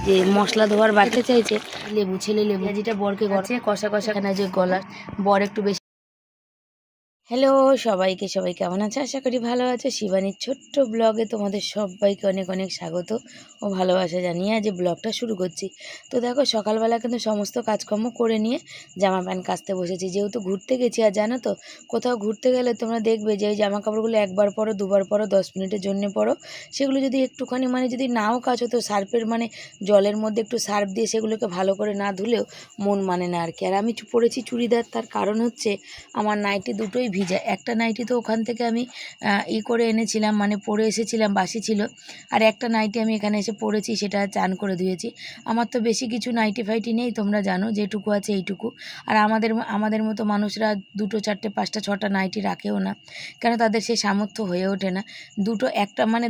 যে মশলা ধোয়ার বাড়তে চাইছে, লেবু ছেলে লেবু যেটা বরকে গছে কষা কষা খানা যে গলার বর একটু বেশি। হ্যালো সবাইকে, সবাই কেমন আছে? আশা করি ভালো আছে। শিবানীর ছোট্ট ব্লগে তোমাদের সবাইকে অনেক অনেক স্বাগত ও ভালোবাসা জানিয়ে আজ ব্লগটা শুরু করছি। তো দেখো সকালবেলা কিন্তু সমস্ত কাজকর্ম করে নিয়ে জামা প্যান্ট কাচতে বসেছি, যেহেতু ঘুরতে গেছি। আর জানো তো, কোথাও ঘুরতে গেলে তোমরা দেখবে যে এই জামা কাপড়গুলো একবার পরো, দুবার পরো, 10 মিনিটের জন্য পরো, সেগুলো যদি একটুখানি যদি নাও কাচো তো সার্ফের জলের মধ্যে একটু সার্ফ দিয়ে সেগুলোকে ভালো করে না ধুলেও মন মানে না আর কি। আর আমি পরেছি চুড়িদার, তার কারণ হচ্ছে আমার নাইটি দুটোই ভিজা। একটা নাইটি তো ওখান থেকে আমি করে এনেছিলাম, পরে এসেছিলাম, বাসি ছিল। আর একটা নাইটি আমি এখানে এসে পরেছি, সেটা চান করে ধুয়েছি। আমার তো বেশি কিছু নাইটি ফাইটি নেই, তোমরা জানো, যেটুকু আছে এইটুকু। আর আমাদের মতো মানুষরা 2, 4, 5, 6টা নাইটি রাখেও না, কেন তাদের সেই সামর্থ্য হয়ে ওঠে না।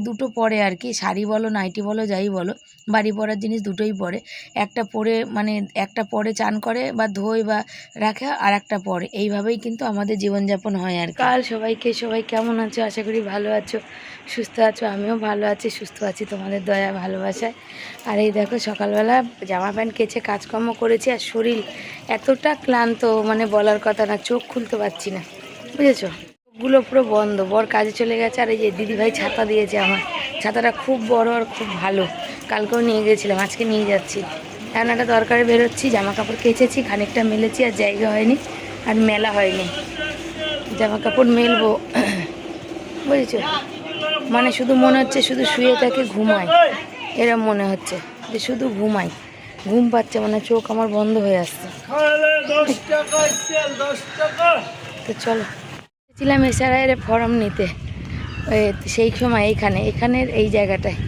দুটো পরে আর কি, শাড়ি বলো নাইটি বলো যাই বলো, বাড়ি পরার জিনিস দুটোই পরে। একটা পরে চান করে বা ধোয় বা রাখে, আর একটা পরে, এইভাবেই কিন্তু আমাদের জীবনযাপন হয় আর কাল। সবাই কেমন আছো? আশা করি ভালো আছো, সুস্থ আছো। আমিও ভালো আছি, সুস্থ আছি তোমাদের দয়া ভালোবাসায়। আর এই দেখো সকালবেলা জামা প্যান্ট কেচে কাজকর্ম করেছি, আর শরীর এতটা ক্লান্ত বলার কথা না, চোখ খুলতে পারছি না, বুঝেছো? চোখগুলো পুরো বন্ধ। বর কাজে চলে গেছে, আর এই যে দিদিভাই ছাতা দিয়েছে আমার। ছাতাটা খুব বড় আর খুব ভালো, কালকেও নিয়ে গেছিলাম, আজকে নিয়ে যাচ্ছি। এখন একটা দরকারে বেরোচ্ছি, জামা কাপড় কেচেছি, খানিকটা মেলেছি, আর জায়গা হয়নি, আর মেলা হয়নি। জামা কাপড় মেলবো, বুঝেছো? শুধু মনে হচ্ছে শুধু শুয়ে থাকে, ঘুমাই, এরম মনে হচ্ছে যে শুধু ঘুমাই, ঘুম পাচ্ছে, চোখ আমার বন্ধ হয়ে আসছে। তো চলো, ছিলাম এসআরআইয়ের ফর্ম নিতে, সেই সময় এখানের এই জায়গাটায়,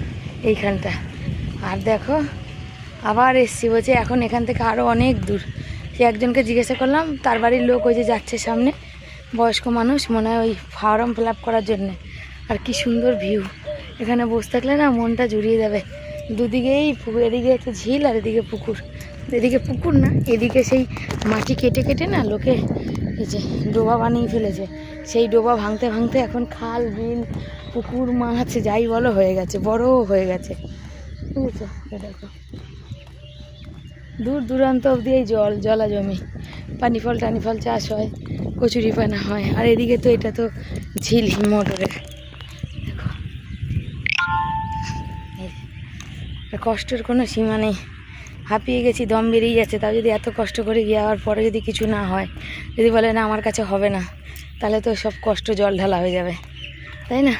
এইখানটা। আর দেখো আবার এসছি, বলছে এখন এখান থেকে আরও অনেক দূর। সে একজনকে জিজ্ঞাসা করলাম, তার বাড়ির লোক ওই যে যাচ্ছে সামনে, বয়স্ক মানুষ, মনে হয় ওই ফর্ম ফিল আপ করার জন্যে। আর কি সুন্দর ভিউ, এখানে বসে থাকলে না মনটা জুড়িয়ে যাবে। দুদিকেই পুকুর, এদিকে একটা ঝিল আর এদিকে পুকুর। এদিকে পুকুর না, এদিকে সেই মাটি কেটে কেটে না লোকে এই যে ডোবা বানিয়ে ফেলেছে। সেই ডোবা ভাঙতে ভাঙতে এখন খাল, বিল, পুকুর, মাছ যাই বলো হয়ে গেছে, বড়ও হয়ে গেছে, বুঝেছো? দেখো দূর দূরান্ত অবধি এই জলা জমি, পানিফল টানিফল চাষ হয়, কচুরি পানা হয়। আর এদিকে তো এটা তো ঝিল মোটরের। দেখো কষ্টের কোনো সীমা নেই, হাঁপিয়ে গেছি, দম বেরিয়ে যাচ্ছে। তাও যদি এত কষ্ট করে গিয়ে আবার পরে যদি কিছু না হয়, যদি বলে না আমার কাছে হবে না, তাহলে তো সব কষ্ট জল ঢালা হয়ে যাবে, তাই না?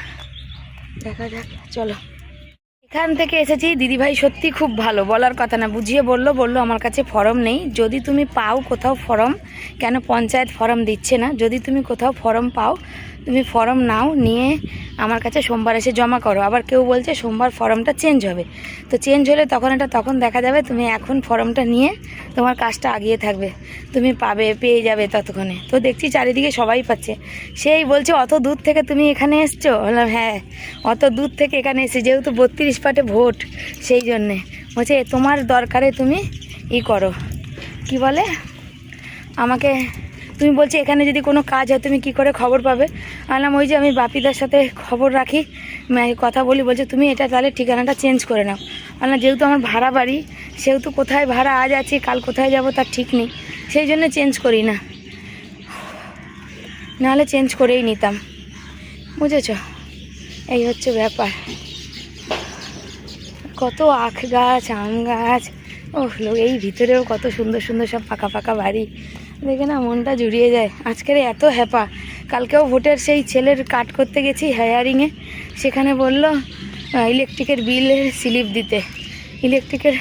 দেখা যাক, চলো। এখান থেকে এসেছি, দিদিভাই সত্যি খুব ভালো, বলার কথা না, বুঝিয়ে বললো আমার কাছে ফর্ম নেই, যদি তুমি পাও কোথাও ফর্ম, কেন পঞ্চায়েত ফর্ম দিচ্ছে না, যদি তুমি কোথাও ফর্ম পাও তুমি ফর্ম নাও, নিয়ে আমার কাছে সোমবার এসে জমা করো। আবার কেউ বলছে সোমবার ফর্মটা চেঞ্জ হবে, তো চেঞ্জ হলে তখন দেখা যাবে। তুমি এখন ফর্মটা নিয়ে তোমার কাজটা আগিয়ে থাকবে, তুমি পেয়ে যাবে ততক্ষণে। তো দেখছি চারিদিকে সবাই পাচ্ছে। সেই বলছে অত দূর থেকে তুমি এখানে এসছো? বললাম হ্যাঁ, অত দূর থেকে এখানে এসে, যেহেতু 32 পার্টে ভোট, সেই জন্যে বলছে তোমার দরকারে তুমি করো, কি বলে আমাকে, তুমি বলছে এখানে যদি কোনো কাজ হয় তুমি কি করে খবর পাবে? বললাম ওই যে আমি বাপিদার সাথে খবর রাখি, কথা বলি। বলছে তুমি এটা তাহলে ঠিকানাটা চেঞ্জ করে নাও। বললাম যেহেতু আমার ভাড়া বাড়ি, সেহেতু কোথায় ভাড়া আজ আছি, কাল কোথায় যাব তার ঠিক নেই, সেই জন্য চেঞ্জ করি না, নাহলে চেঞ্জ করেই নিতাম, বুঝেছ? এই হচ্ছে ব্যাপার। কত আখ গাছ, আম গাছ, ও এই ভিতরেও কত সুন্দর সুন্দর সব ফাঁকা ফাঁকা বাড়ি, দেখে না মনটা জুড়িয়ে যায়। আজকের এত হ্যাপা, কালকেও ভোটের সেই ছেলের কাট করতে গেছি হায়ারিংয়ে, সেখানে বলল ইলেকট্রিকের বিলের স্লিপ দিতে। ইলেকট্রিকের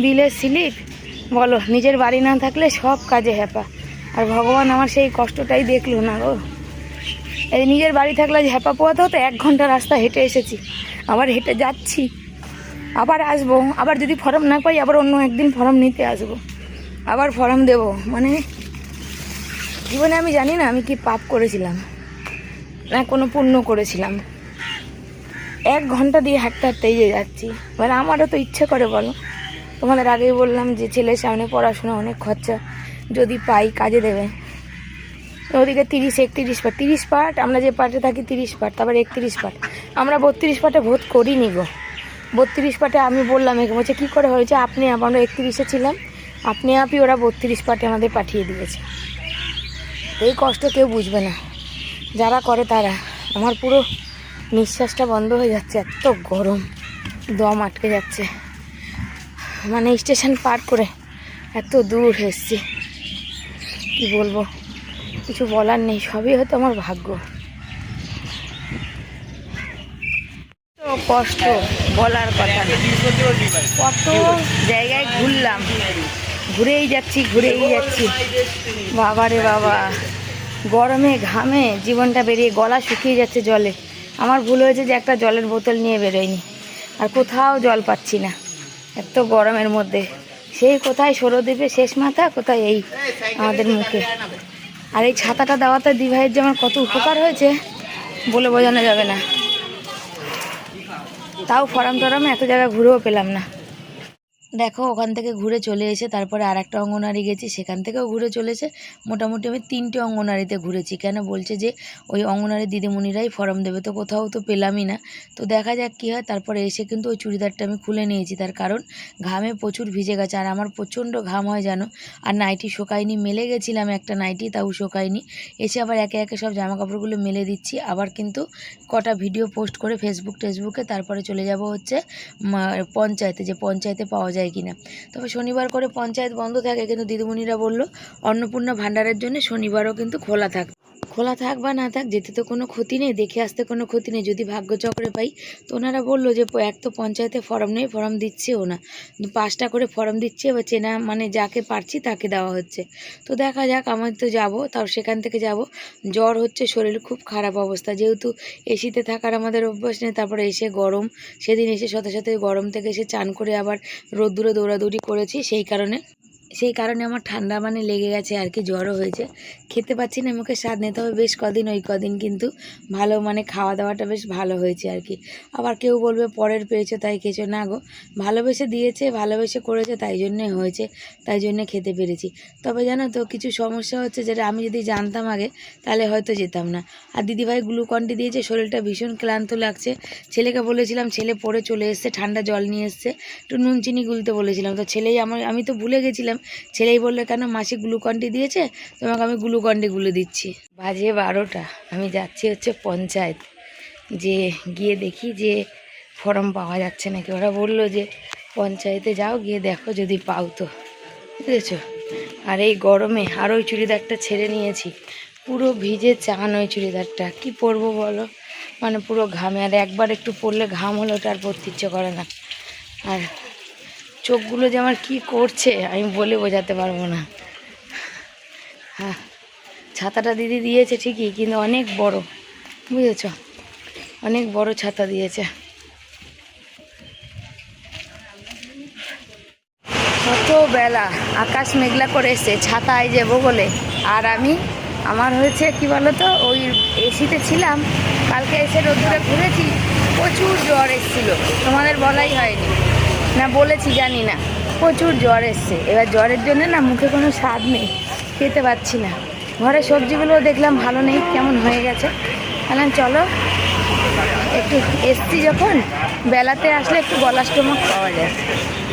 বিলের স্লিপ, বলো, নিজের বাড়ি না থাকলে সব কাজে হ্যাপা। আর ভগবান আমার সেই কষ্টটাই দেখলো না গো। এই নিজের বাড়ি থাকলে যে হ্যাপা পোয়াতে হতো, 1 ঘন্টা রাস্তা হেঁটে এসেছি, আবার হেঁটে যাচ্ছি, আবার আসবো, আবার যদি ফর্ম না পাই আবার অন্য একদিন ফর্ম নিতে আসবো, আবার ফর্ম দেব। জীবনে আমি জানি না আমি কি পাপ করেছিলাম না কোনো পুণ্য করেছিলাম। 1 ঘন্টা দিয়ে হাঁটতে হাঁটতেই যে যাচ্ছি। এবার আমারও তো ইচ্ছে করে, বলো, তোমাদের আগেই বললাম যে ছেলের সামনে পড়াশোনা অনেক খরচা, যদি পাই কাজে দেবে। ওদিকে 30-31 পার্ট, 30 পার্ট, আমরা যে পার্টে থাকি 30 পার্ট, তারপর 31 পার্ট, আমরা 32 পার্টে ভোট করিনি গো। 32 পাটে আমি বললাম, একে বলছে কী করে হয়েছে, আপনি আমরা 31-এ ছিলাম, আপনি আপনি ওরা 32 পাটে আমাদের পাঠিয়ে দিয়েছে। এই কষ্ট কেউ বুঝবে না, যারা করে তারা। আমার পুরো নিঃশ্বাসটা বন্ধ হয়ে যাচ্ছে, এত গরম, দম আটকে যাচ্ছে। মানে স্টেশন পার করে এত দূর এসেছি, কি বলবো, কিছু বলার নেই, সবই হয়তো আমার ভাগ্য। তো কষ্ট বলার কথা, কত জায়গায় ঘুরলাম, ঘুরেই যাচ্ছি বাবা রে বাবা, গরমে ঘামে জীবনটা বেরিয়ে, গলা শুকিয়ে যাচ্ছে জলে। আমার ভুল হয়েছে যে একটা জলের বোতল নিয়ে বেরোয়নি, আর কোথাও জল পাচ্ছি না এত গরমের মধ্যে। সেই কোথায় সৌরদ্বীপে শেষ মাথা, কোথায় এই আমাদের মুখে। আর এই ছাতাটা দেওয়াতে দিভাইয়ের যে আমার কত উপকার হয়েছে বলে বোঝানো যাবে না। তাও ফরাম টরামে এত জায়গা ঘুরেও পেলাম না। দেখো ওখান থেকে ঘুরে চলে এসে তারপরে আর একটা অঙ্গনারী গেছি, সেখান থেকেও ঘুরে চলেছে। মোটামুটি আমি 3টে অঙ্গনারীতে ঘুরেছি। কেন বলছে যে ওই অঙ্গনারী দিদিমণিরাই ফর্ম দেবে, তো কোথাও তো পেলামই না। তো দেখা যাক কী হয়। তারপরে এসে কিন্তু ওই চুড়িদারটা আমি খুলে নিয়েছি, তার কারণ ঘামে প্রচুর ভিজে গেছে, আর আমার প্রচণ্ড ঘাম হয় জানো। আর নাইটি শোকায়নি, মেলে গেছিলাম একটা নাইটি, তাও শোকায়নি। এসে আবার একে একে সব জামা কাপড়গুলো মেলে দিচ্ছি, আবার কিন্তু কটা ভিডিও পোস্ট করে ফেসবুকে। তারপরে চলে যাব হচ্ছে পঞ্চায়েতে, যে পঞ্চায়েতে পাওয়া যায় কিনা। তবে শনিবার করে পঞ্চায়েত বন্ধ থাকে, কিন্তু দিদিমণিরা বলল অন্নপূর্ণা ভাণ্ডারের জন্য শনিবারও কিন্তু খোলা থাক বা না থাক, যেতে তো কোনো ক্ষতি নেই, দেখে আসতে কোনো ক্ষতি নেই, যদি ভাগ্যচক্রে পাই। তো ওনারা বললো যে এক তো পঞ্চায়েতে ফর্ম নেই, ফর্ম দিচ্ছেও না, 5টা করে ফর্ম দিচ্ছে, এবার চেনা মানে যাকে পারছি তাকে দেওয়া হচ্ছে। তো দেখা যাক, আমার তো যাবো, তাও সেখান থেকে যাব। জ্বর হচ্ছে, শরীর খুব খারাপ অবস্থা, যেহেতু এসিতে থাকার আমাদের অভ্যাস নেই। তারপরে এসে গরম, সেদিন এসে সাথে গরম থেকে এসে চান করে আবার রোদ্দুরে দৌড়াদৌড়ি করেছি, সেই কারণে আমার ঠান্ডা মানে লেগে গেছে আর কি, জ্বরও হয়েছে। খেতে পাচ্ছি না, মুখে স্বাদ নিতে হবে বেশ কদিন কিন্তু ভালো, মানে খাওয়া দাওয়াটা বেশ ভালো হয়েছে আর কি। আবার কেউ বলবে পরের পেয়েছো তাই খেয়েছো, না গো, ভালোবেসে দিয়েছে, ভালোবেসে করেছে, তাই জন্যে হয়েছে, তাই জন্যে খেতে পেরেছি। তবে জানো তো কিছু সমস্যা হচ্ছে, যেটা আমি যদি জানতাম আগে তাহলে হয়তো যেতাম না। আর দিদিভাই গ্লুকনডি দিয়েছে, শরীরটা ভীষণ ক্লান্ত লাগছে। ছেলেকে বলেছিলাম, ছেলে পড়ে চলে এসছে, ঠান্ডা জল নিয়ে এসছে, একটু নুন চিনি গুলতে বলেছিলাম, তো ছেলেই আমি তো ভুলে গেছিলাম, ছেলেই বললো কেন মাসি গ্লুকনডি দিয়েছে, তোমাকে আমি গ্লুকনডি গুলে দিচ্ছি। বাজে 12টা, আমি যাচ্ছি হচ্ছে পঞ্চায়েত, যে গিয়ে দেখি যে ফর্ম পাওয়া যাচ্ছে নাকি। ওরা বললো যে পঞ্চায়েতে যাও, গিয়ে দেখো যদি পাও তো, বুঝেছো। আর এই গরমে আর ওই চুড়িদারটা ছেড়ে নিয়েছি, পুরো ভিজে চান ওই চুড়িদারটা, কি পরবো বলো, মানে পুরো ঘামে, আর একবার একটু পরলে ঘাম হলো ওটা আর পরতে ইচ্ছে করে না। আর চোখগুলো যে আমার কী করছে আমি বলে বোঝাতে পারবো না। হ্যাঁ, ছাতাটা দিদি দিয়েছে ঠিকই, কিন্তু অনেক বড়, বুঝেছ, অনেক বড় ছাতা দিয়েছে। ছোটোবেলা আকাশ মেঘলা করে এসছে, ছাতায় যাবো বলে, আর আমার হয়েছে কি বলো তো, ওই এসিতে ছিলাম, কালকে এসে রোদ্দুরে ঘুরেছি, প্রচুর জ্বর এসেছিলো, তোমাদের বলাই হয়নি না, বলেছি জানি না, প্রচুর জ্বর এসছে। এবার জ্বরের জন্য না মুখে কোনো স্বাদ নেই, খেতে পাচ্ছি না। ঘরে সবজিগুলো দেখলাম ভালো নেই, কেমন হয়ে গেছে, বললাম চলো একটু এসছি যখন, বেলাতে আসলে একটু গলা স্টোমাক পাওয়া যায়,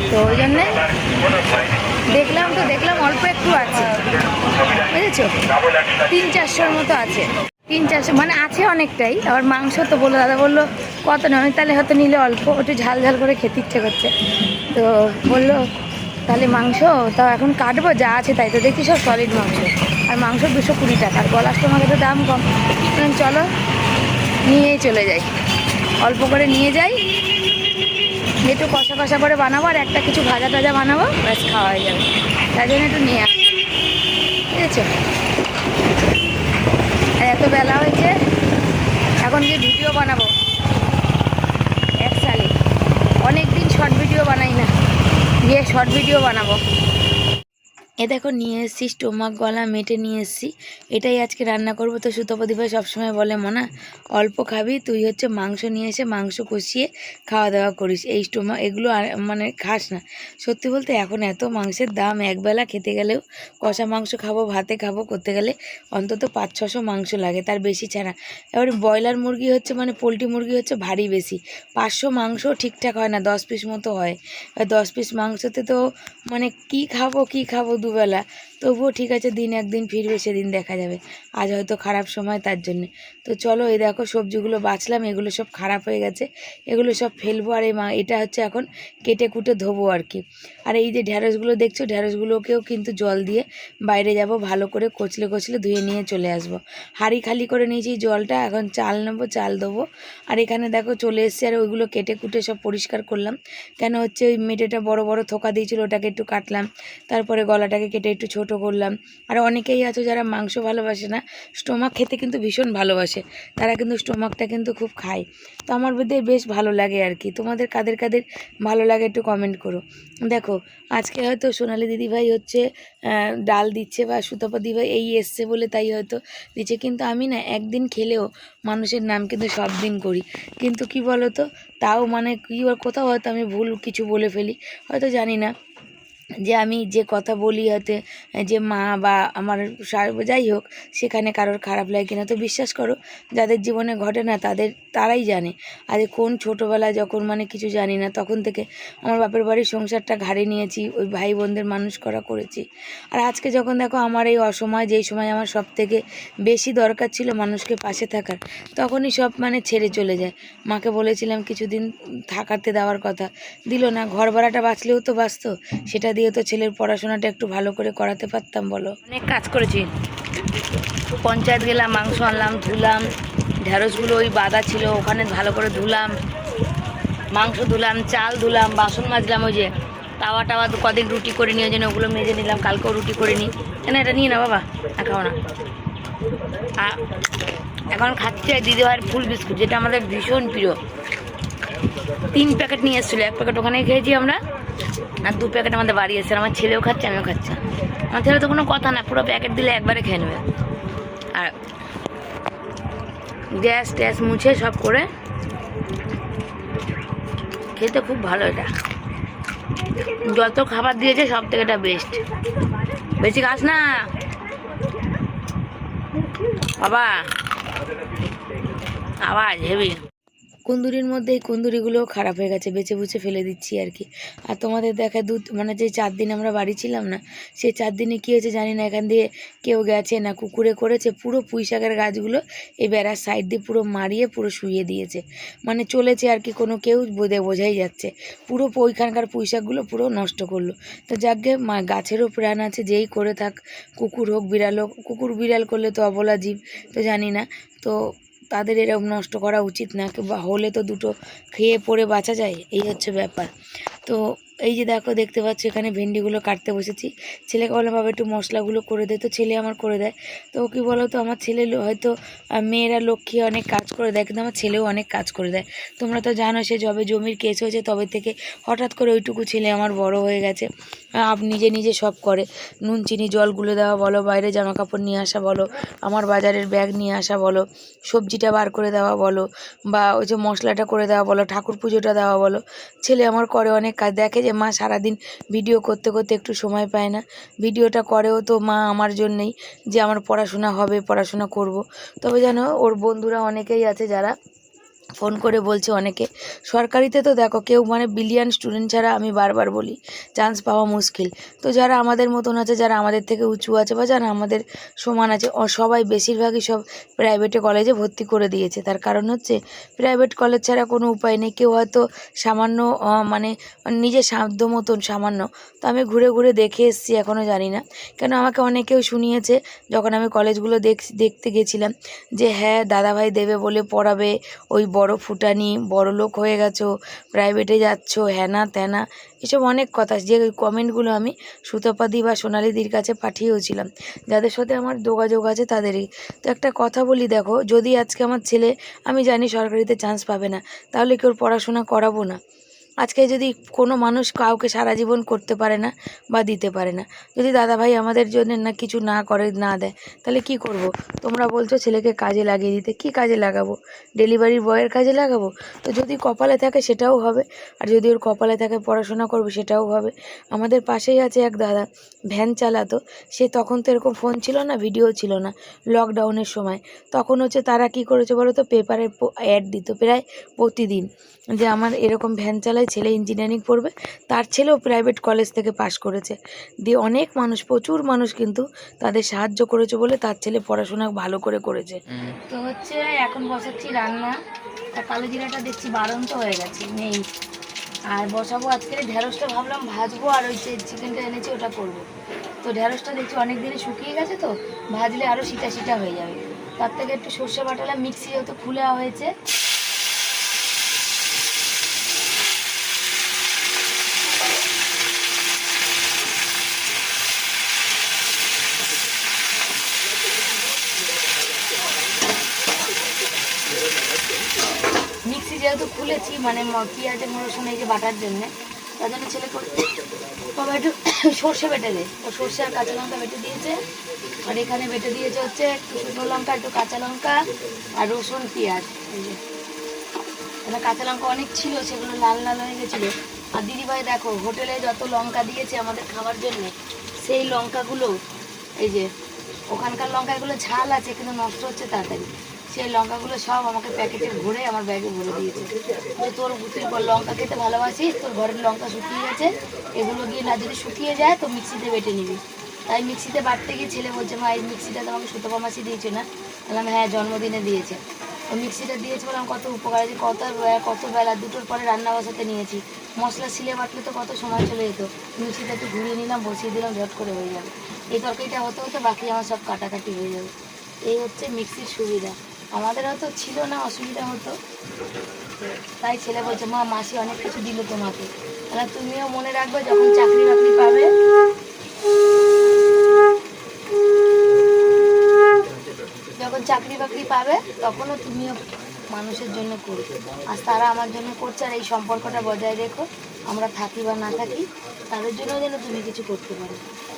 তো ওই জন্যে দেখলাম অল্প একটু আছে, বুঝেছো, 300-400 মতো আছে, 300-400 মানে আছে অনেকটাই। আবার মাংস তো বললো, দাদা বললো কত নয়, তাহলে হয়তো নিলে অল্প, একটু ঝাল করে খেতে ইচ্ছে করছে, তো বললো তাহলে মাংস তাও এখন কাটবো, যা আছে তাই, তো দেখি সব সলিড মাংস, আর মাংস 220 টাকা, আর গলা স্টোমাকে তো দাম কম, চলো নিয়েই চলে যাই, অল্প করে নিয়ে যাই, একটু কষা করে বানাবো, আর একটা কিছু ভাজা টাজা বানাবো, ব্যাস খাওয়া হয়ে যাবে, তাই জন্য একটু নিয়ে আসি, ঠিক আছে। আর এত বেলা হয়েছে, এখন গিয়ে ভিডিও বানাবো, এক সালে অনেক দিন শর্ট ভিডিও বানাই না, গিয়ে শর্ট ভিডিও বানাবো। এ দেখো নিয়ে এসেছি স্টোমাক গলা মেটে নিয়ে এসেছি, এটাই আজকে রান্না করব। তো সুতপদি ভাই সবসময় বলে মনা অল্প খাবি, তুই হচ্ছে মাংস নিয়ে এসে মাংস কষিয়ে খাওয়া দাওয়া করিস, এই স্টোমাক এগুলো আর মানে খাস না। সত্যি বলতে এখন এত মাংসের দাম, একবেলা খেতে গেলেও কষা মাংস খাবো ভাতে খাবো করতে গেলে অন্তত 500-600 মাংস লাগে, তার বেশি ছাড়া। এবারে ব্রয়লার মুরগি হচ্ছে মানে পোলট্রি মুরগি হচ্ছে ভারী বেশি, 500 মাংস ঠিকঠাক হয় না, 10 পিস মতো হয়। 10 পিস মাংসতে তো মানে কি খাবো দুবেলা। তবুও ঠিক আছে, দিন একদিন ফিরবে, সেদিন দেখা যাবে। আজ হয়তো খারাপ সময়, তার জন্যে। তো চলো এই দেখো সবজিগুলো বাছলাম, এগুলো সব খারাপ হয়ে গেছে, এগুলো সব ফেলবো। আর এটা হচ্ছে এখন কেটে কুটে ধোবো আর কি। আর এই যে ঢ্যাঁড়সগুলো দেখছো, ঢ্যাঁড়সগুলোকেও কিন্তু জল দিয়ে বাইরে যাব, ভালো করে কচলে ধুয়ে নিয়ে চলে আসবো। হাঁড়ি খালি করে নিয়েছি জলটা, এখন চাল নেবো, চাল দেবো। আর এখানে দেখো চলে এসছে, আর ওইগুলো কেটে কুটে সব পরিষ্কার করলাম। কেন হচ্ছে ওই মেটেটা বড় বড় থোকা দিয়েছিল, ওটাকে একটু কাটলাম, তারপরে গলাটাকে কেটে একটু ছোট করলাম। আর অনেকেই আছে যারা মাংস ভালোবাসে না, স্টোমাক খেতে কিন্তু ভীষণ ভালোবাসে, তারা কিন্তু স্টোমাকটা কিন্তু খুব খায়। তো আমার বোধহয় বেশ ভালো লাগে আর কি। তোমাদের কাদের কাদের ভালো লাগে একটু কমেন্ট করো। দেখো আজকে হয়তো সোনালি দিদিভাই হচ্ছে ডাল দিচ্ছে, বা সুতপা দিদিভাই এই এসছে বলে তাই হয়তো দিচ্ছে, কিন্তু আমি না একদিন খেলেও মানুষের নাম কিন্তু সব দিন করি। কিন্তু কি বলো তো, তাও মানে কী কোথাও হয়তো আমি ভুল কিছু বলে ফেলি, হয়তো জানি না যে আমি যে কথা বলি হয়তো যে মা বা আমার যাই হোক সেখানে কারোর খারাপ লাগে কিনা। তো বিশ্বাস করো যাদের জীবনে ঘটে না তারাই জানে। আজ কোন ছোটোবেলায় যখন মানে কিছু জানি না, তখন থেকে আমার বাপের বাড়ির সংসারটা ঘাড়ে নিয়েছি, ওই ভাই বোনদের মানুষ করেছি। আর আজকে যখন দেখো আমার এই অসময়, যেই সময় আমার সব থেকে বেশি দরকার ছিল মানুষকে পাশে থাকার, তখনই সব মানে ছেড়ে চলে যায়। মাকে বলেছিলাম কিছুদিন থাকাতে দেওয়ার কথা, দিল না। ঘর ভাড়াটা বাঁচলেও তো বাঁচত, সেটা দিয়ে তো ছেলের পড়াশোনাটা একটু ভালো করে করাতে পারতাম বলো। অনেক কাজ করেছি, পঞ্চায়েত গেলাম, মাংস আনলাম, ধুলাম, ঢ্যাঁড়সগুলো ওই বাঁধা ছিল ওখানে ভালো করে ধুলাম, মাংস ধুলাম, চাল ধুলাম, বাসন মাজলাম, ওই যে তাওয়া টাওয়া তো কদিন রুটি করে নিয়ে যেন ওগুলো মেজে নিলাম, কালকেও রুটি করে নিই। না এটা নিয়ে না বাবা, খাও না। এখন খাচ্ছে দিদিভাইয়ের ফুল বিস্কুট, যেটা আমাদের ভীষণ প্রিয়। 3 প্যাকেট নিয়ে এসেছিলো, 1 প্যাকেট ওখানেই খেয়েছি আমরা, আর 2 প্যাকেট আমাদের বাড়ি এসেছে। আমার ছেলেও খাচ্ছে, আমিও খাচ্ছি। আমার ছেলে তো কোনো কথা না, পুরো প্যাকেট দিলে একবারে খেয়ে নেবে। আর গ্যাস ট্যাস মুছে সব করে খেতে খুব ভালো। এটা যত খাবার দিয়েছে সব থেকে এটা বেস্ট। বেশি খাস না বাবা, আওয়াজ হেভি। কুন্দুরির মধ্যে এই কুন্দুরিগুলোও খারাপ হয়ে গেছে, বেছে বুছে ফেলে দিচ্ছি আর কি। আর তোমাদের দেখা মানে যে 4 দিন আমরা বাড়ি ছিলাম না, সেই 4 দিনে কী হয়েছে জানি না, এখান দিয়ে কেউ গেছে না কুকুরে করেছে, পুরো পুঁই শাকের গাছগুলো এই বেড়ার সাইড দিয়ে পুরো মারিয়ে পুরো শুইয়ে দিয়েছে, মানে চলেছে আর কি, কোনো কেউ বোঝাই যাচ্ছে, পুরো ওইখানকার পুঁই শাকগুলো পুরো নষ্ট করলো। তো যাকে গাছেরও প্রাণ আছে, যেই করে থাক, কুকুর হোক বিড়াল হোক, কুকুর বিড়াল করলে তো অবলা জীব, তো জানি না, তো তাদের এরকম নষ্ট করা উচিত না, বা হলে তো দুটো খেয়ে পড়ে বাঁচা যায়, এই হচ্ছে ব্যাপার। তো এই যে দেখতে পাচ্ছ এখানে ভেন্ডিগুলো কাটতে বসেছি। ছেলেকে বললাম বাবা একটু মশলাগুলো করে দে, তো ছেলে আমার করে দেয়। তো কী বলো তো, আমার ছেলে হয়তো মেয়েরা লক্ষ্মী অনেক কাজ করে দেয়, কিন্তু আমার ছেলেও অনেক কাজ করে দেয়। তোমরা তো জানো সে যবে জমির কেস হয়েছে তবে থেকে হঠাৎ করে ওইটুকু ছেলে আমার বড় হয়ে গেছে, নিজে সব করে। নুন চিনি জল গুলে দেওয়া বলো, বাইরে জামা কাপড় নিয়ে আসা বলো, আমার বাজারের ব্যাগ নিয়ে আসা বলো, সবজিটা বার করে দেওয়া বলো, বা ওই যে মশলাটা করে দেওয়া বলো, ঠাকুর পুজোটা দেওয়া বলো, ছেলে আমার করে অনেক কাজ। দেখে যে মা সারাদিন ভিডিও করতে একটু সময় পায় না, ভিডিওটা করেও তো মা আমার জন্যেই, যে আমার পড়াশোনা হবে, পড়াশোনা করব। তবে জানো ওর বন্ধুরা অনেকেই আছে যারা ফোন করে বলছে, অনেকে সরকারিতে তো দেখো কেউ মানে বিলিয়ন স্টুডেন্ট ছাড়া, আমি বারবার বলি, চান্স পাওয়া মুশকিল। তো যারা আমাদের মতন আছে, যারা আমাদের থেকে উঁচু আছে, বা যারা আমাদের সমান আছে, সবাই বেশিরভাগই সব প্রাইভেটে কলেজে ভর্তি করে দিয়েছে। তার কারণ হচ্ছে প্রাইভেট কলেজ ছাড়া কোনো উপায় নেই। কেউ হয়তো সামান্য মানে নিজের সাধ্য মতন সামান্য, তো আমি ঘুরে দেখে এসেছি, এখনও জানি না কেন আমাকে অনেকেও শুনিয়েছে যখন আমি কলেজগুলো দেখতে গেছিলাম, যে হ্যাঁ দাদাভাই দেবে বলে পড়াবে, ওই বড় ফুটানি, বড় লোক হয়ে গেছো, প্রাইভেটে যাচ্ছো, হ্যানা ত্যানা, এসব অনেক কথা। যে কমেন্টগুলো আমি সুতপাদি বা সোনালিদির কাছে পাঠিয়েওছিলাম, যাদের সাথে আমার যোগাযোগ আছে তাদেরই। তো একটা কথা বলি, দেখো যদি আজকে আমার ছেলে, আমি জানি সরকারিতে চান্স পাবে না, তাহলে কি ওর পড়াশোনা করাবো না? আজকে যদি কোনো মানুষ কাউকে সারা জীবন করতে পারে না বা দিতে পারে না, যদি দাদাভাই আমাদের জন্য না কিছু না করে না দেয়, তাহলে কি করব? তোমরা বলছো ছেলেকে কাজে লাগিয়ে দিতে, কি কাজে লাগাবো? ডেলিভারি বয়ের কাজে লাগাবো? তো যদি কপালে থাকে সেটাও হবে, আর যদি ওর কপালে থাকে পড়াশোনা করবে সেটাও হবে। আমাদের পাশেই আছে এক দাদা, ভ্যান চালাতো, সে তখন তো এরকম ফোন ছিল না, ভিডিও ছিল না, লকডাউনের সময়। তখন হচ্ছে তারা কি করেছে বলো তো, পেপারে অ্যাড দিত প্রায় প্রতিদিন, যে আমার এরকম ভ্যান চালায়, ছেলে ইঞ্জিনিয়ারিং পড়বে, তার ছেলেও প্রাইভেট কলেজ থেকে পাশ করেছে। দিয়ে অনেক মানুষ, প্রচুর মানুষ কিন্তু তাদের সাহায্য করেছে বলে তার ছেলে পড়াশোনা ভালো করে করেছে। তো হচ্ছে এখন বসাচ্ছি রান্না, কালো জিরাটা দেখছি বাড়ন্ত হয়ে গেছে, নেই। আর বসাবো আজকে ঢেঁড়সটা, ভাবলাম ভাজবো, আর ওই যে চিকেনটা এনেছি ওটা করবো। তো ঢেঁড়সটা দেখছি অনেক দিনে শুকিয়ে গেছে, তো ভাজলে আরও সিটা সিটা হয়ে যাবে। তার থেকে একটু সর্ষে বাটালাম, মিক্সি যেহেতু খুলে হয়েছে। মিক্সি যেহেতু খুলেছি, মানে পেঁয়াজের রসুন এই যে বাটার জন্য, তার জন্য ছেলে বাবা একটু সর্ষে বেটে দে, ও সর্ষে আর কাঁচা লঙ্কা বেটে দিয়েছে। আর এখানে বেটে দিয়েছে হচ্ছে একটু শুকনো লঙ্কা, একটু কাঁচা লঙ্কা আর রসুন পেঁয়াজ। এই যে এখানে কাঁচা লঙ্কা অনেক ছিল, সেগুলো লাল লাল হয়ে গেছিলো। আর দিদিভাই দেখো, হোটেলে যত লঙ্কা দিয়েছে আমাদের খাওয়ার জন্যে, সেই লঙ্কাগুলো, এই যে ওখানকার লঙ্কাগুলো ঝাল আছে কিন্তু নষ্ট হচ্ছে তাড়াতাড়ি, সেই লঙ্কাগুলো সব আমাকে প্যাকেটে ভরে আমার ব্যাগে ভরে দিয়েছে। যে তোর তুই লঙ্কা খেতে ভালোবাসিস, তোর ঘরের লঙ্কা শুকিয়ে গেছে, এগুলো গিয়ে না যদি শুকিয়ে যায় তো মিক্সিতে বেটে নিবি। তাই মিক্সিতে বাটতে গিয়ে ছেলে বলছে, মা এই মিক্সিটা তোমাকে সুতপা মাসি দিয়েছে না? বললাম হ্যাঁ, জন্মদিনে দিয়েছে। তো মিক্সিটা দিয়েছে বললাম কত উপকার আছে, কত বেলা, 2টোর পরে রান্না বসাতে নিয়েছি। মশলা সিলে বাটলে তো কত সময় চলে যেত, মিক্সিটা একটু ঘুরিয়ে নিলাম, বসিয়ে দিলাম, ঝট করে হয়ে যাবে। এই তরকারিটা হতে হতে বাকি আমার সব কাটাকাটি হয়ে যাবে। এই হচ্ছে মিক্সির সুবিধা। আমাদের হয়তো ছিল না, অসুবিধা হতো, তাই ছেলে বলছে, মা মাসি অনেক কিছু দিল তোমাকে, তাহলে তুমিও মনে রাখবে যখন চাকরি বাকরি পাবে, যখন চাকরি বাকরি পাবে তখনও তুমিও মানুষের জন্য করবে। আর তারা আমার জন্য করছে, আর এই সম্পর্কটা বজায় রেখো, আমরা থাকি বা না থাকি, তাদের জন্য যেন তুমি কিছু করতে পারো।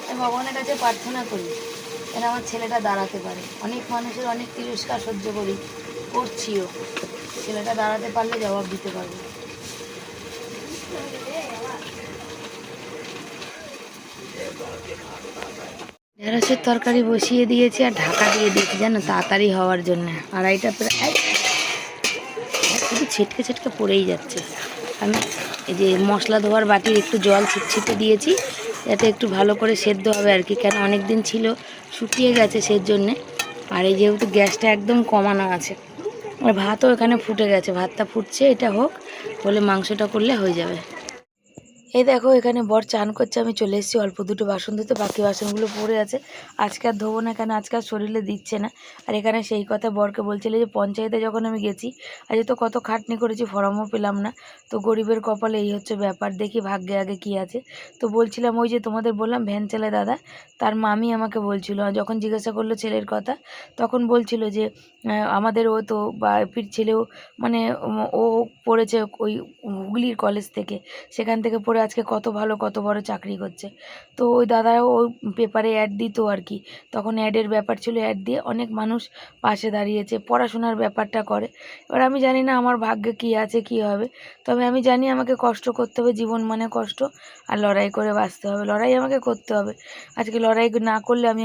আমি ভগবানের কাছে প্রার্থনা করি যেন আমার ছেলেটা দাঁড়াতে পারে। অনেক মানুষের অনেক তিরস্কার সহ্য করি, করছিও, ছেলেটা দাঁড়াতে পারলে জবাব দিতে পারবে। ঢেঁড়সের তরকারি বসিয়ে দিয়েছি আর ঢাকা দিয়ে দিয়েছি জানো, তাড়াতাড়ি হওয়ার জন্য। আড়াইটা প্রায় শুধু ছিটকে ছিটকে পড়েই যাচ্ছে। আমি এই যে মশলা ধোয়ার বাটির একটু জল ছিটছিটে দিয়েছি, যাতে একটু ভালো করে সেদ্ধ হবে আর কি, কেন অনেক দিন ছিল, শুকিয়ে গেছে সেই জন্যে। আর এই যেহেতু গ্যাসটা একদম কমানো আছে, আর ভাতও এখানে ফুটে গেছে, ভাতটা ফুটছে, এটা হোক, বলে মাংসটা করলে হয়ে যাবে। এই দেখো এখানে বর চান করছে, আমি চলে এসেছি অল্প দুটো বাসন ধুতে, বাকি বাসনগুলো পড়ে আছে, আজকে আর ধোবো না, কেন আজকে আর শরীরে দিচ্ছে না। আর এখানে সেই কথা বরকে বলছিল যে পঞ্চায়েতে যখন আমি গেছি, আজ তো কত খাটনি করেছি, ফর্মও পেলাম না, তো গরিবের কপালে এই হচ্ছে ব্যাপার, দেখি ভাগ্যে আগে কি আছে। তো বলছিলাম ওই যে তোমাদের বললাম ভ্যান চালায় দাদা, তার মামি আমাকে বলছিল, যখন জিজ্ঞাসা করলো ছেলের কথা, তখন বলছিল যে আমাদের ও তো বাপির ছেলেও, মানে ও পড়েছে ওই হুগলির কলেজ থেকে, সেখান থেকে পড়ে আজকে কত ভালো কত বড় চাকরি করছে। তো ওই দাদাও ওই পেপারে অ্যাড দিত আর কি, তখন অ্যাডের ব্যাপার ছিল, অ্যাড দিয়ে অনেক মানুষ পাশে দাঁড়িয়েছে, পড়াশোনার ব্যাপারটা করে। এবার আমি জানি না আমার ভাগ্যে কী আছে কী হবে, তবে আমি জানি আমাকে কষ্ট করতে হবে, জীবন মানে কষ্ট, আর লড়াই করে বাঁচতে হবে, লড়াই আমাকে করতে হবে। আজকে লড়াই না করলে আমি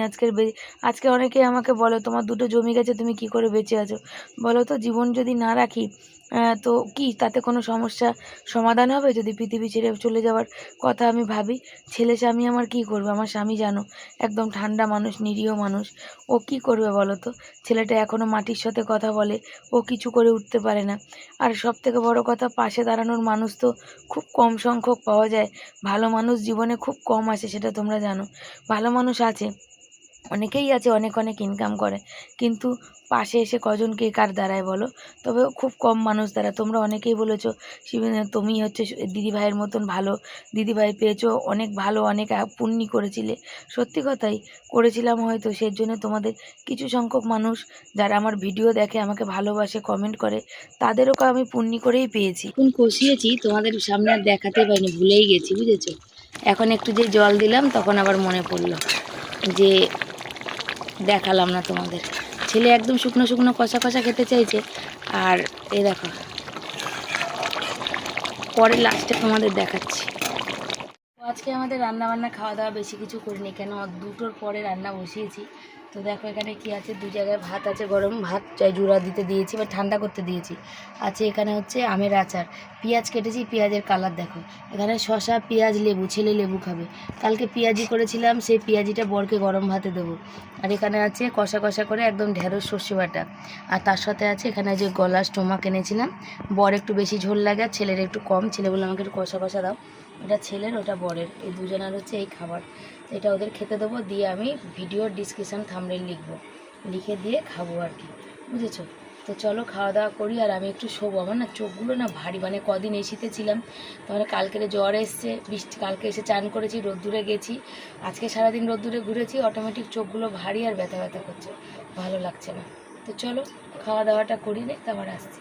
আজকে অনেকেই আমাকে বলে, তোমার 2টো জমি গেছে, তুমি কি করে বেঁচে আছো বলো তো? জীবন যদি না রাখি তো কি তাতে কোনো সমস্যা সমাধান হবে? যদি পৃথিবী ছেড়ে চলে যাওয়ার কথা আমি ভাবি, ছেলে স্বামী আমার কি করবে? আমার স্বামী জানো একদম ঠান্ডা মানুষ, নিরীহ মানুষ, ও কি করবে বলো তো? ছেলেটা এখনও মাটির সাথে কথা বলে, ও কিছু করে উঠতে পারে না। আর সব থেকে বড় কথা, পাশে দাঁড়ানোর মানুষ তো খুব কম সংখ্যক পাওয়া যায়, ভালো মানুষ জীবনে খুব কম আসে, সেটা তোমরা জানো। ভালো মানুষ আছে অনেকেই আছে অনেক অনেক ইনকাম করে, কিন্তু পাশে এসে কজনকে কার দাঁড়ায় বলো? তবে খুব কম মানুষ দাঁড়ায়। তোমরা অনেকেই বলেছো তুমি হচ্ছে দিদিভাইয়ের মতন ভালো দিদিভাই পেয়েছো, অনেক ভালো, অনেক পুণ্যি করেছিলে। সত্যি কথাই করেছিলাম হয়তো, সেই জন্য তোমাদের কিছু সংখ্যক মানুষ যারা আমার ভিডিও দেখে, আমাকে ভালোবাসে, কমেন্ট করে, তাদেরও আমি পুণ্যি করেই পেয়েছি। এখন কষিয়েছি, তোমাদের সামনে আর দেখাতে পারিনি, ভুলেই গেছি, বুঝেছো? এখন একটু যে জল দিলাম তখন আবার মনে পড়লো যে দেখালাম না তোমাদের। ছেলে একদম শুকনো শুকনো কষা কষা খেতে চাইছে, আর এই দেখো পরে লাস্টে তোমাদের দেখাচ্ছি। আজকে আমাদের রান্না বান্না খাওয়া দাওয়া বেশি কিছু করিনি, কেন 2টোর পরে রান্না বসিয়েছি। তো দেখো এখানে কি আছে, 2 জায়গায় ভাত আছে, গরম ভাত চাই জুড়া দিতে দিয়েছি বা ঠান্ডা করতে দিয়েছি। আছে এখানে হচ্ছে আমের আচার, পেঁয়াজ কেটেছি, পেঁয়াজের কালার দেখো, এখানে শসা, পেঁয়াজ, লেবু, ছেলে লেবু খাবে। কালকে পেঁয়াজি করেছিলাম, সেই পেঁয়াজিটা বরকে গরম ভাতে দেবো। আর এখানে আছে কষা কষা করে একদম ঢেঁড়স সর্ষে বাটা। আর তার সাথে আছে এখানে যে গলাস টোমা কিনেছিলাম, বর একটু বেশি ঝোল লাগে আর ছেলের একটু কম। ছেলে বলে আমাকে একটু কষা কষা দাও, এটা ছেলের ওটা বরের, এই দুজনের হচ্ছে এই খাবার। এটা ওদের খেতে দেবো, দিয়ে আমি ভিডিওর ডিসক্রিপশান থাম্বনেল লিখবো, লিখে দিয়ে খাবো আর কি, বুঝেছো? তো চলো খাওয়া দাওয়া করি, আর আমি একটু শোবো। আমার না চোখগুলো না ভারী, মানে কদিন এই শীতে ছিলাম, তাহলে কালকের জ্বর এসছে, বৃষ্টি, কালকে এসে চান করেছি, রোদ্দুরে গেছি, আজকে সারাদিন রোদ্দুরে ঘুরেছি, অটোমেটিক চোখগুলো ভারী আর ব্যথা ব্যথা করছে, ভালো লাগছে না। তো চলো খাওয়া দাওয়াটা করি নে, তারপর আসছি।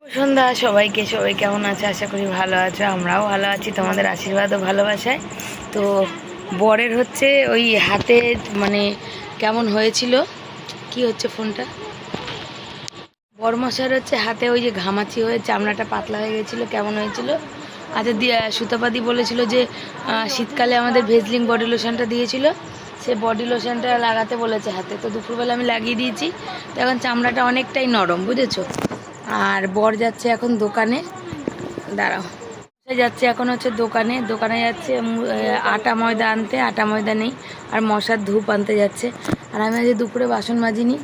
সন্ধ্যা সবাইকে, সবাই কেমন আছে? আশা করি ভালো আছো, আমরাও ভালো আছি তোমাদের আশীর্বাদ ও ভালোবাসায়। তো বরের হচ্ছে ওই হাতে মানে কেমন হয়েছিল, কি হচ্ছে ফোনটা, বরমশাইয়ের হচ্ছে হাতে ওই যে ঘামাচি হয়ে চামড়াটা পাতলা হয়ে গেছিলো, কেমন হয়েছিল? আচ্ছা দিয়ে সুতাপাদি বলেছিল যে শীতকালে আমাদের ভেজলিং বডি লোশনটা দিয়েছিল, সে বডি লোশনটা লাগাতে বলেছে হাতে, তো দুপুরবেলা আমি লাগিয়ে দিয়েছি। তো এখন চামড়াটা অনেকটাই নরম, বুঝেছো? আর বর যাচ্ছে এখন দোকানে, দাঁড়াও, যাচ্ছে এখন হচ্ছে দোকানে, দোকানে যাচ্ছে আটা ময়দা আনতে, আটা ময়দা নেই, আর মশার ধূপ আনতে যাচ্ছে। আর আমি আজকে দুপুরে বাসন মাজিনি,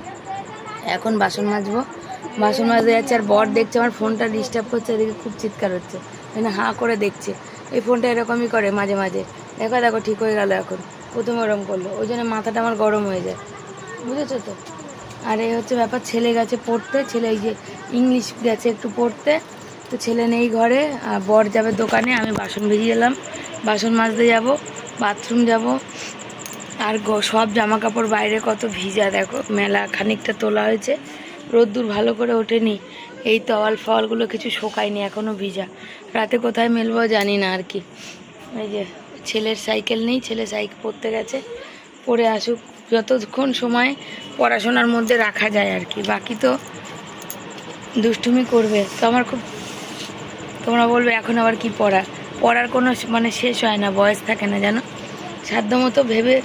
এখন বাসন মাজবো, বাসন মাজতে যাচ্ছে। আর বর দেখছে আমার ফোনটা ডিস্টার্ব করছে, এদিকে খুব চিৎকার হচ্ছে, মানে হাঁ করে দেখছে। এই ফোনটা এরকমই করে মাঝে মাঝে, দেখো দেখো ঠিক হয়ে গেল, এখন প্রথম ওরম করলো, ওই জন্য মাথাটা আমার গরম হয়ে যায়, বুঝেছো তো? আর এই হচ্ছে ব্যাপার, ছেলে গেছে পড়তে, ছেলে এই যে ইংলিশ গেছে একটু পড়তে, তো ছেলে নেই ঘরে, আর বর যাবে দোকানে, আমি বাসন ভেজে এলাম, বাসন মাজতে যাব, বাথরুম যাব। আর সব জামা কাপড় বাইরে কত ভিজা দেখো, মেলা খানিকটা তোলা হয়েছে, রোদ্দুর ভালো করে ওঠেনি, এই তওয়াল ফওয়ালগুলো কিছু শোকায়নি, এখনও ভিজা, রাতে কোথায় মেলবো জানি না আর কি। এই যে ছেলের সাইকেল নেই, ছেলে সাইকেল পড়তে গেছে, পড়ে আসুক, যতক্ষণ সময় পড়াশোনার মধ্যে রাখা যায় আর কি, বাকি তো দুষ্টুমি করবে। তো আমার খুব, তোমরা বলবে এখন আবার কি পড়ার কোনো মানে শেষ হয় না, বয়স থাকে না জানো। সাধ্যমতো ভেবে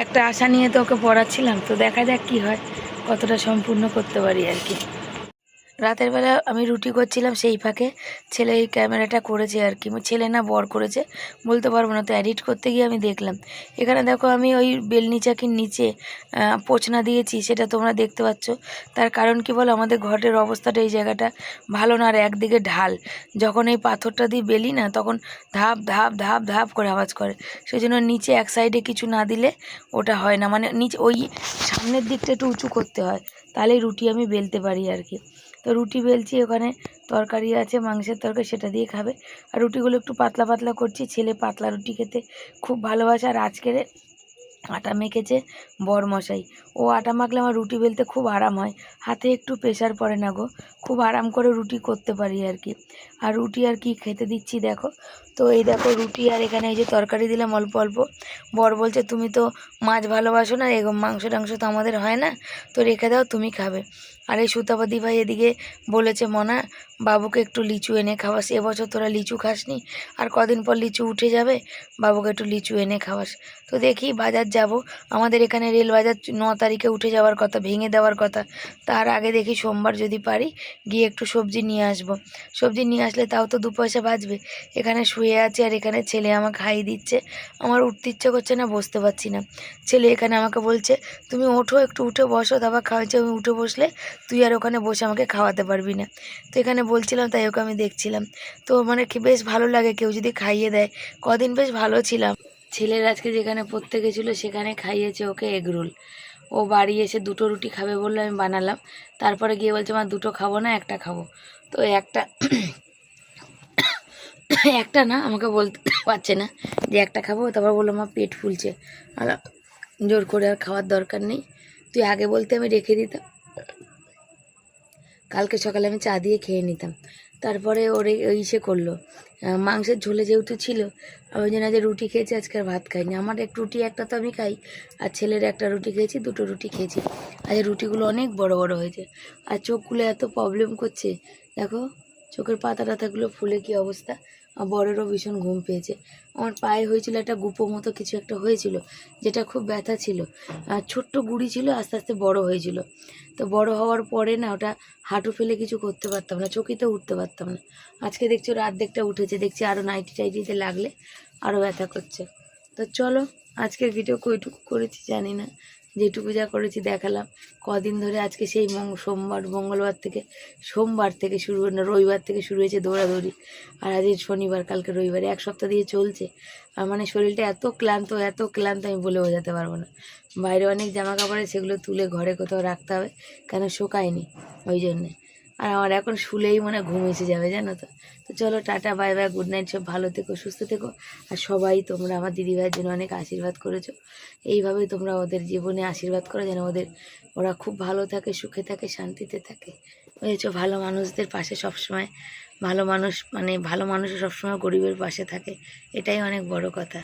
একটা আশা নিয়ে তো ওকে পড়াচ্ছিলাম, তো দেখা যাক কি হয়, কতটা সম্পূর্ণ করতে পারি আর কি। রাতের বেলা আমি রুটি করছিলাম, সেই ফাঁকে ছেলে এই ক্যামেরাটা করেছে আর কি, ছেলে না বর করেছে বলতে পারবো না, তো এডিট করতে গিয়ে আমি দেখলাম। এখানে দেখো আমি ওই বেলনি চাকির নিচে পোছনা দিয়েছি, সেটা তোমরা দেখতে পাচ্ছ। তার কারণ কি বলো, আমাদের ঘরের অবস্থাটা এই জায়গাটা ভালো না, আর একদিকে ঢাল, যখন এই পাথরটা দিয়ে বেলি না, তখন ধাপ ধাপ ধাপ ধাপ করে আওয়াজ করে, সেই জন্য নিচে এক সাইডে কিছু না দিলে ওটা হয় না, মানে নিচে ওই সামনের দিকটা একটু উঁচু করতে হয়, তাহলে রুটি আমি বেলতে পারি আর কি। তো রুটি বেলছি, ওখানে তরকারি আছে, মাংসের তরকারি, সেটা দিয়ে খাবে। আর রুটিগুলো একটু পাতলা পাতলা করছি, ছেলে পাতলা রুটি খেতে খুব ভালোবাসে। আর আজকের আটা মেখেছে বরমশাই, ও আটা মাখলে আমার রুটি বেলতে খুব আরাম হয়, হাতে একটু প্রেশার পড়ে না গো, খুব আরাম করে রুটি করতে পারি আর কি। আর রুটি আর কি খেতে দিচ্ছি দেখো, তো এই দেখো রুটি, আর এখানে এই যে তরকারি দিলাম অল্প অল্প। বর বলছে তুমি তো মাছ ভালোবাসো না, এরকম মাংস টাংস তো আমাদের হয় না, তো রেখে দাও, তুমি খাবে। আর এই সুতাপাদি ভাই এদিকে বলেছে মনা বাবুকে একটু লিচু এনে খাওয়াস, এবছর তোরা লিচু খাসনি, আর কদিন পর লিচু উঠে যাবে, বাবুকে একটু লিচু এনে খাওয়াস। তো দেখি বাজার যাব, আমাদের এখানে রেল বাজার 9 তারিখে উঠে যাওয়ার কথা, ভেঙে দেওয়ার কথা, তার আগে দেখি সোমবার যদি পারি গিয়ে একটু সবজি নিয়ে আসবো, সবজি নিয়ে আসলে তাও তো 2 পয়সা বাঁচবে। এখানে শুয়ে আছে, আর এখানে ছেলে আমাকে খাইয়ে দিচ্ছে, আমার উঠতে ইচ্ছে করছে না, বসতে পারছি না। ছেলে এখানে আমাকে বলছে তুমি ওঠো, একটু উঠে বসো, তারপর খাওয়াচ্ছে, আমি উঠে বসলে তুই আর ওখানে বসে আমাকে খাওয়াতে পারবি না। তো এখানে বলছিলাম, তাই ওকে আমি দেখছিলাম। তো মানে কি বেশ ভালো লাগে কেউ যদি খাইয়ে দেয়, কদিন বেশ ভালো ছিলাম। ছেলের আজকে যেখানে পড়তে গেছিলো সেখানে খাইয়েছে ওকে এগরোল। ও বাড়ি এসে 2টো রুটি খাবে বললো, আমি বানালাম। তারপরে গিয়ে বলছে মা 2টো খাবো না, একটা খাবো। তো একটা একটা না, আমাকে বলতে পারছে না যে একটা খাবো। তারপর বললো মা পেট ফুলছে। আর জোর করে আর খাওয়ার দরকার নেই, তুই আগে বলতে আমি রেখে দিতাম, কালকে সকালে আমি চা দিয়ে খেয়ে নিতাম। তারপরে ওরে ইসে করলো, মাংসের ঝোলে যেহেতু ছিল, আমি ওই জন্য যে রুটি খেয়েছি, আজকে আর ভাত খাইনি। আমার এক রুটি একটা তো আমি খাই, আর ছেলের একটা রুটি খেয়েছি, 2টো রুটি খেয়েছি। আর এই রুটিগুলো অনেক বড় বড় হয়েছে। আর চোখগুলো এত প্রবলেম করছে, দেখো চোখের পাতা টাতাগুলো ফুলে কি অবস্থা। আর বড়েরও ভীষণ ঘুম পেয়েছে। আমার পায়ে হয়েছিল একটা গুঁপো মতো কিছু একটা হয়েছিল, যেটা খুব ব্যথা ছিল। আর ছোট্ট গুড়ি ছিল, আস্তে আস্তে বড় হয়েছিল। তো বড় হওয়ার পরে না ওটা হাঁটু ফেলে কিছু করতে পারতাম না, চকিতে উঠতে পারতাম না। আজকে দেখছি ওর অর্ধেকটা উঠেছে, দেখছি আরও নাইটি টাইটিতে লাগলে আরও ব্যথা করছে। তো চলো, আজকের ভিডিও কইটুকু করেছি জানি না, যেটুকু যা করেছি দেখালাম। কদিন ধরে আজকে সেই সোমবার থেকে শুরু না, রবিবার থেকে শুরু হয়েছে দৌড়াদৌড়ি। আর আজ শনিবার, কালকে রবিবার, 1 সপ্তাহ দিয়ে চলছে। আর মানে শরীরটা এত ক্লান্ত আমি বলে বোঝাতে পারবো না। বাইরে অনেক জামা কাপড়ে, সেগুলো তুলে ঘরে কোথাও রাখতে হবে, কেন শোকায়নি ওই জন্যে। আর আমার এখন শুলেই মনে ঘুম এসে যাবে, জানো তো। তো চলো, tata, bye bye, good night, সব ভালো থেকো, সুস্থ থেকো। আর সবাই তোমরা আমার দিদিভাইয়ের জন্য অনেক আশীর্বাদ করেছো। এইভাবেই তোমরা ওদের জীবনে আশীর্বাদ করো, যেন ওরা খুব ভালো থাকে, সুখে থাকে, শান্তিতে থাকে। বুঝেছো, ভালো মানুষদের পাশে সবসময়, ভালো মানুষ মানে ভালো মানুষও সবসময় গরিবের পাশে থাকে, এটাই অনেক বড় কথা।